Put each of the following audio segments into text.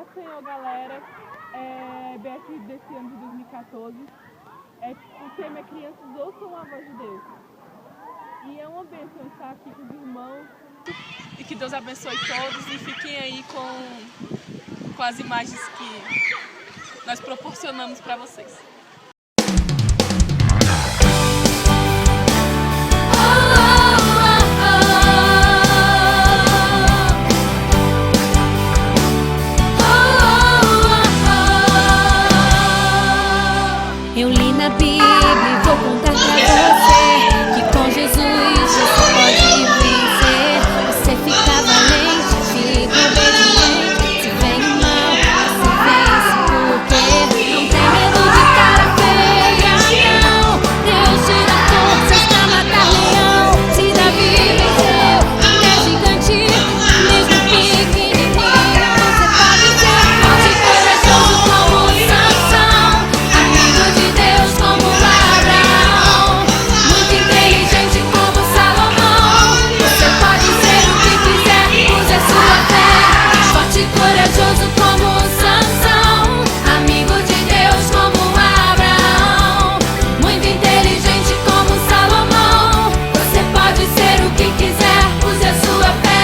Paz Senhor, galera. Beatriz desse ano de 2014. O tema é Crianças Ouçam a Voz de Deus. E é uma bênção estar aqui com os irmãos. E que Deus abençoe todos e fiquem aí com as imagens que nós proporcionamos para vocês. Eu li na Bíblia e vou contar pra você que com Jesus você pode vencer. Você fica valente, fica obediente. Se vem o mal, você vence, porque não tem medo de cara feia, não. Deus te dá forças pra matar leão. Se Davi venceu, até gigante, mesmo pequenininho, você pode ser forte e corajoso como Sansão, amigo de Deus como Abraão, muito inteligente como Salomão. Você pode ser o que quiser, use a sua fé. Forte e corajoso como Sansão, amigo de Deus como Abraão, muito inteligente como Salomão. Você pode ser o que quiser, use a sua fé.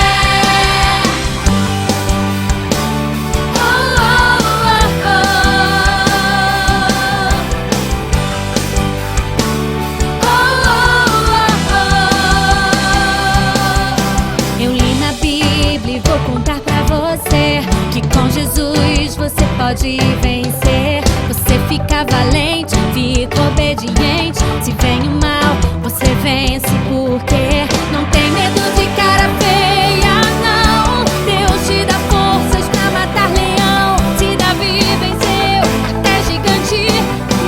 Eu li na Bíblia e vou contar pra você que com Jesus você pode vencer. Você fica valente, fica obediente. Se vem o mal, você vence, porque não tem medo de cara feia, não. Deus te dá forças pra matar leão. Se Davi venceu, até gigante,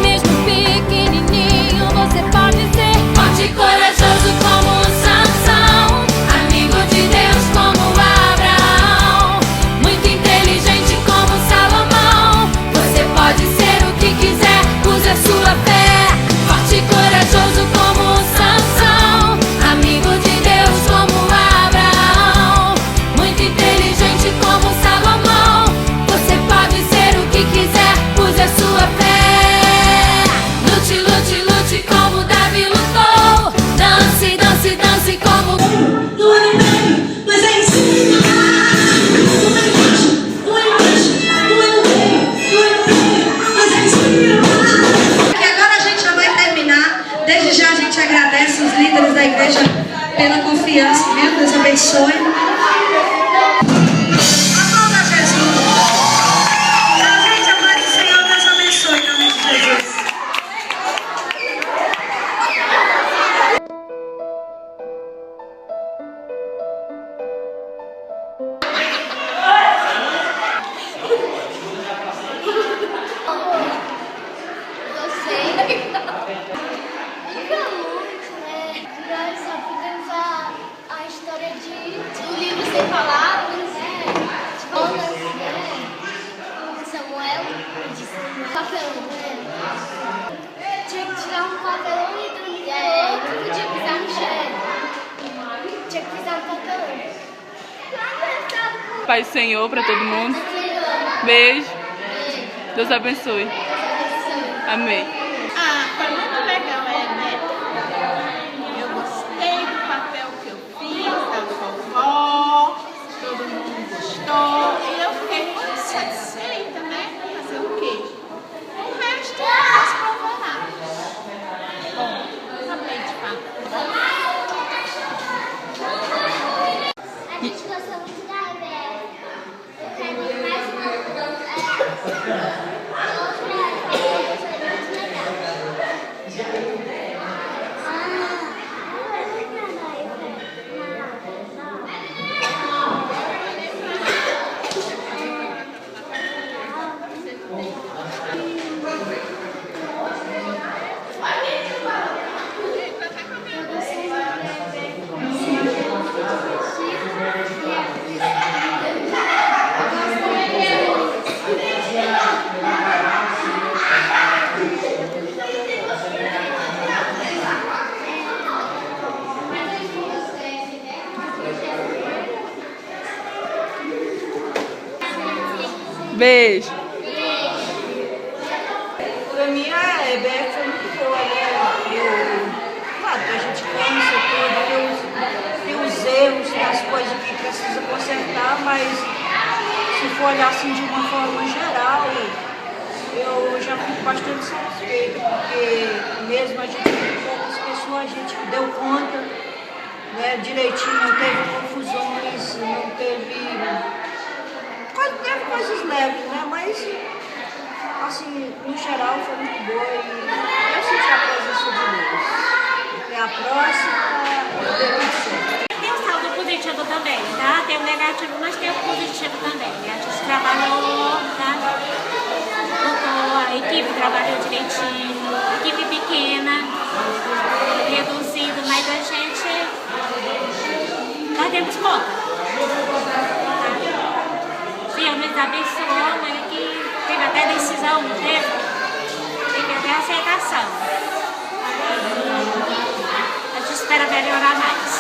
mesmo pequenininho, você pode ser forte e corajoso como Sansão, amigo de Deus como Abraão, muito inteligente como Salomão. Você pode ser o que quiser, use a sua fé. Forte e corajoso como Sansão, amigo de Deus como Abraão, muito inteligente como Salomão. Você pode ser o que quiser, use a sua fé. Lute, lute, lute como Davi lutou. Dance, dance, dance como... Não é no meio, mas é em cima. Não é embaixo, não é embaixo. Não é no meio, não é no meio, mas é em cima. E agora a gente já vai terminar. Desde já a gente agradece os líderes da igreja pela confiança, viu? Deus abençoe. Aplauda Jesus. A gente, a paz do Senhor, Deus abençoe em nome de Jesus. Nós aprendemos a história do livro sem palavras, Jonas, Samuel, papelão, tinha que tirar um papelão e outro podia pisar no chão. Tinha que pisar no papelão. Paz Senhor para todo mundo. Beijo. Deus abençoe. Amém. Foi muito legal, né? Eu gostei do papel que eu fiz, da vovó, todo mundo gostou, e eu fiquei muito satisfeita, né? Fazer o quê? O resto eu posso provar. Bom, acabei de falar. A gente gostou muito da Rebel. Eu quero ir mais uma. Yeah. Beijo. Pra mim, a EBF foi muito boa, né? Claro que a gente cansa tudo, tem os erros, tem as coisas que precisa consertar, mas se for olhar assim de uma forma geral, eu já fico bastante satisfeita, porque mesmo a gente com poucas pessoas, a gente deu conta, né, direitinho, não teve confusões, não teve coisas leves, né, mas assim, no geral foi muito boa e eu senti a presença de Deus. Até a próxima, tem o saldo positivo também, tá? Tem o negativo, mas tem o positivo também. A gente trabalhou, tá? A equipe trabalhou direitinho, equipe pequena, reduzido, mas a gente nós demos conta. Tá? Deus nos abençoou, né? Que teve até decisão, não teve? Teve até aceitação. A gente espera melhorar mais.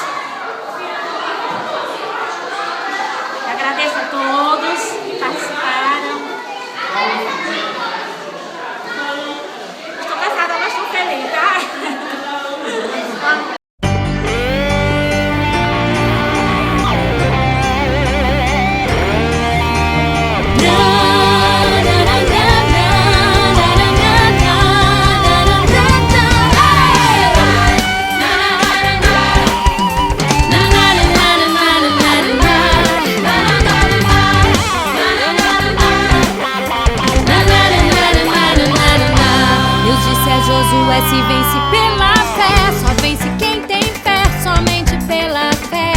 Agradeço a todos que participaram. Estou cansada, mas estou feliz, tá? Se vence pela fé, só vence quem tem fé, somente pela fé.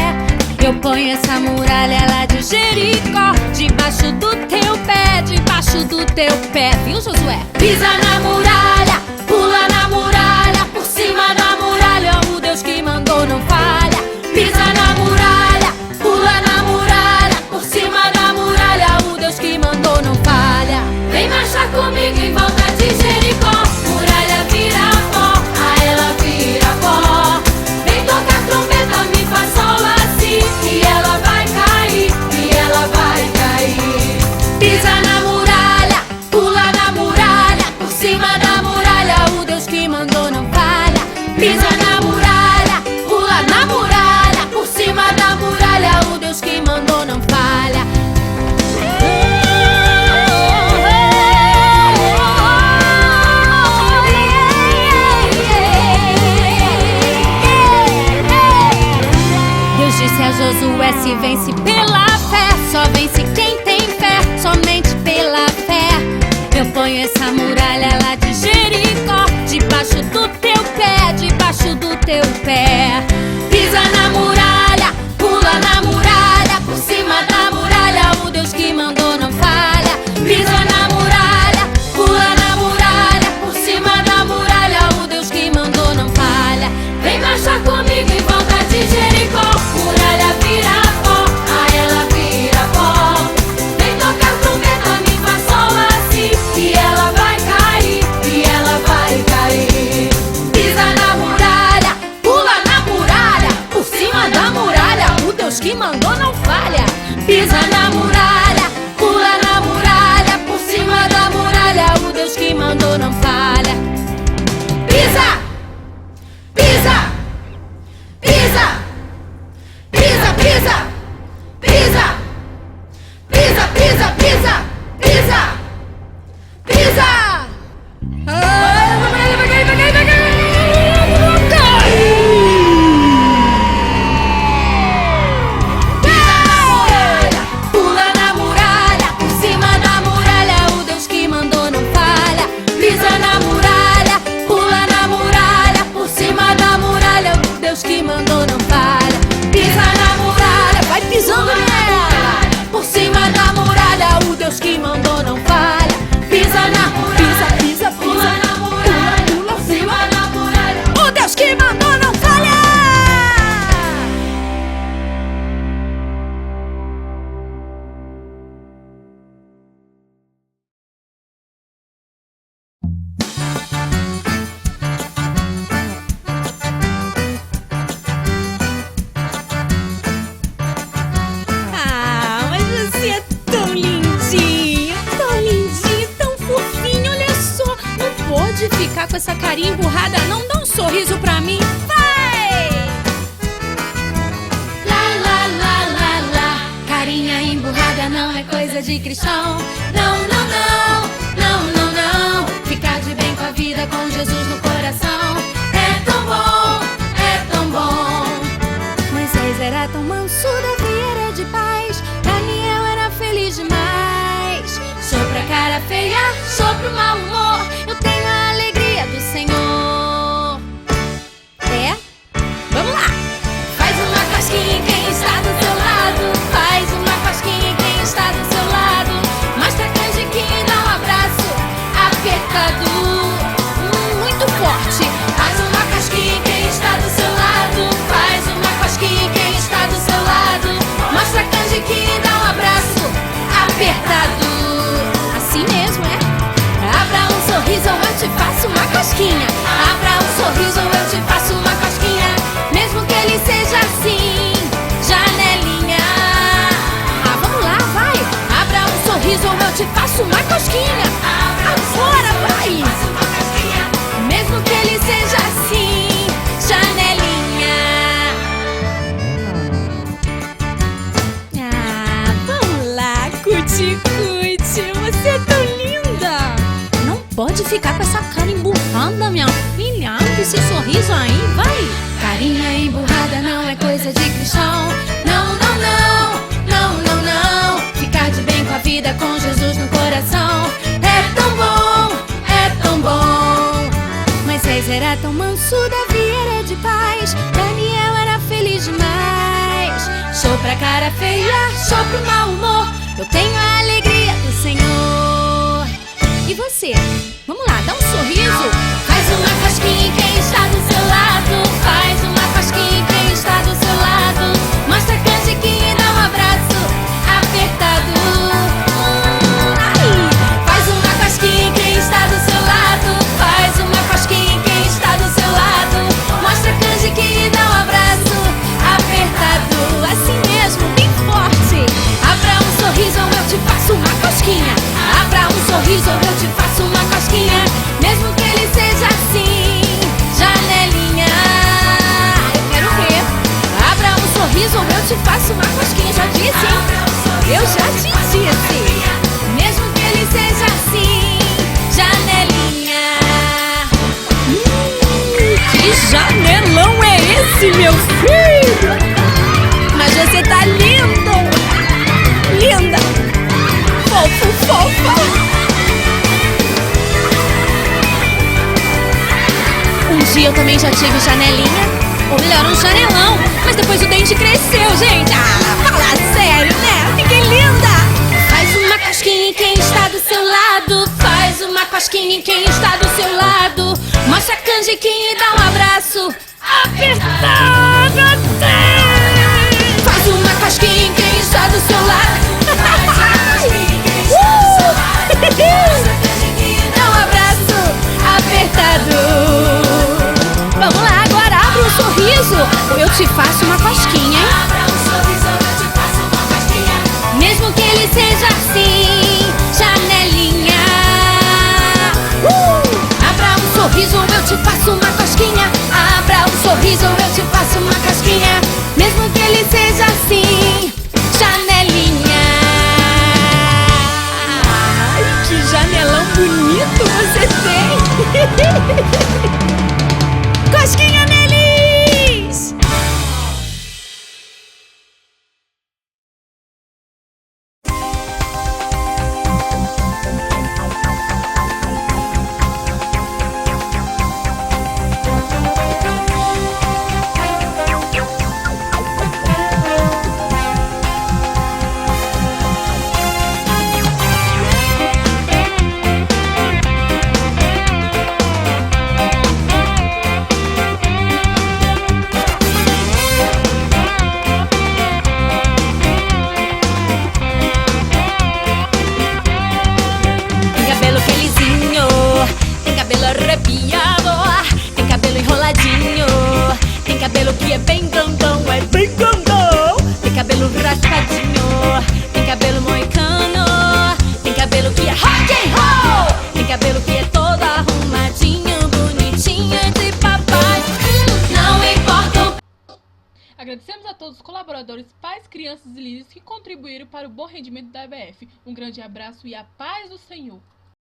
Eu ponho essa muralha lá de Jericó, debaixo do teu pé, debaixo do teu pé. Viu, Josué? Pisa na muralha, pula na muralha, por cima da muralha, o Deus que mandou não falha. Pisa na muralha, pula na muralha, por cima da muralha, o Deus que mandou não falha. Vem marchar comigo em volta de Jericó, muralha vira pó, a ela vira pó. Vem tocar trombeta, me faz sol assim, e ela vai cair, e ela vai cair. Pisa na muralha, pula na muralha, por cima da muralha, o Deus que mandou não falha. Pisa na muralha, pula na muralha, por cima da muralha, o Deus que mandou não falha. Deus disse a Josué: se vence pela fé, só vence quem tem fé, somente pela fé. Eu ponho essa muralha lá de Jericó, debaixo do teu pé, debaixo do teu pé. Pisa na muralha, pula na muralha, por cima da muralha, o Deus que mandou não falha. Pisa na muralha, pula na muralha, por cima da muralha, o Deus que mandou não falha. Vem marchar comigo em volta de Jericó, muralha vira pó, a essa carinha emburrada, não dá um sorriso pra mim? Vai! Lá, lá, lá, lá, lá. Carinha emburrada não é coisa de cristão. Não, não, não, não, não, não. Ficar de bem com a vida, com Jesus no coração. É tão bom, é tão bom. Moisés era tão manso, Davi era de paz, Daniel era feliz demais. Sou pra cara feia, sou pro mau humor, eu tenho a alegria do Senhor. É? Vamos lá! Faz uma cosquinha em quem está do seu lado. Faz uma cosquinha em quem está do seu lado. Mostra a canjiquinha e dá um abraço apertado, muito forte. Faz uma cosquinha em quem está do seu lado. Faz uma cosquinha em quem está do seu lado. Mostra a canjiquinha e dá um abraço apertado. Assim mesmo, é? Abra um sorriso ou eu te faço uma cosquinha. Abra um sorriso ou eu te faço uma cosquinha. Mesmo que ele seja assim, janelinha. Ah, vamos lá, vai. Abra um sorriso ou eu te faço uma cosquinha. Agora vai. Mesmo que ele seja assim, janelinha. Ah, vamos lá, cuti-cuti. Você é tão linda. Não pode ficar com essa cara emburrada, minha filha. Abre esse sorriso aí, vai. Carinha emburrada não é coisa de cristão. Não, não, não, não, não, não. Ficar de bem com a vida, com Jesus no coração. É tão bom, é tão bom. Moisés era tão manso, Davi era de paz, Daniel era feliz demais. Sou pra cara feia, sou pro mau humor, eu tenho a alegria do Senhor. E você? Vamos lá, dá um sorriso. Faz uma cosquinha em quem está do seu lado. Faz uma cosquinha em quem está do seu lado. Mostra a canjiquinha e dá um abraço apertado. Ai. Faz uma cosquinha em quem está do seu lado. Faz uma cosquinha em quem está do seu lado. Mostra a canjiquinha e dá um abraço apertado. Assim mesmo, bem forte. Abra um sorriso ou eu te faço uma cosquinha. Abra um sorriso ou eu te faço uma cosquinha. Mesmo que ele seja assim, janelinha. Eu quero ver. Abra um sorriso ou eu te faço uma cosquinha. Já disse, hein? Eu já te disse. Mesmo que ele seja assim, janelinha. Que janelão é esse, meu filho? Mas você tá lindo, linda, fofo, fofa. Um dia eu também já tive janelinha, ou melhor, um janelão. Mas depois o dente cresceu, gente. Ah, fala sério, né? Fiquei linda. Faz uma cosquinha em quem está do seu lado. Faz uma cosquinha em quem está do seu lado. Mostra a canjiquinha e dá um abraço apertado até. Faz uma cosquinha em quem está do seu lado. Dá um abraço apertado. Vamos lá, agora abre um sorriso ou eu te faço uma cosquinha, hein? Abra um sorriso ou eu te faço uma cosquinha. Mesmo que ele seja assim, janelinha. Abra um sorriso ou eu te faço uma cosquinha. Abra um sorriso ou eu te faço uma cosquinha. Mesmo que ele seja assim, janelinha. Ai, que janelão bonito você tem. Cosquinha neles! cabelo que é todo arrumadinho, bonito. Agradecemos a todos os colaboradores, pais, crianças e líderes que contribuíram para o bom rendimento da EBF. Um grande abraço e a paz do Senhor!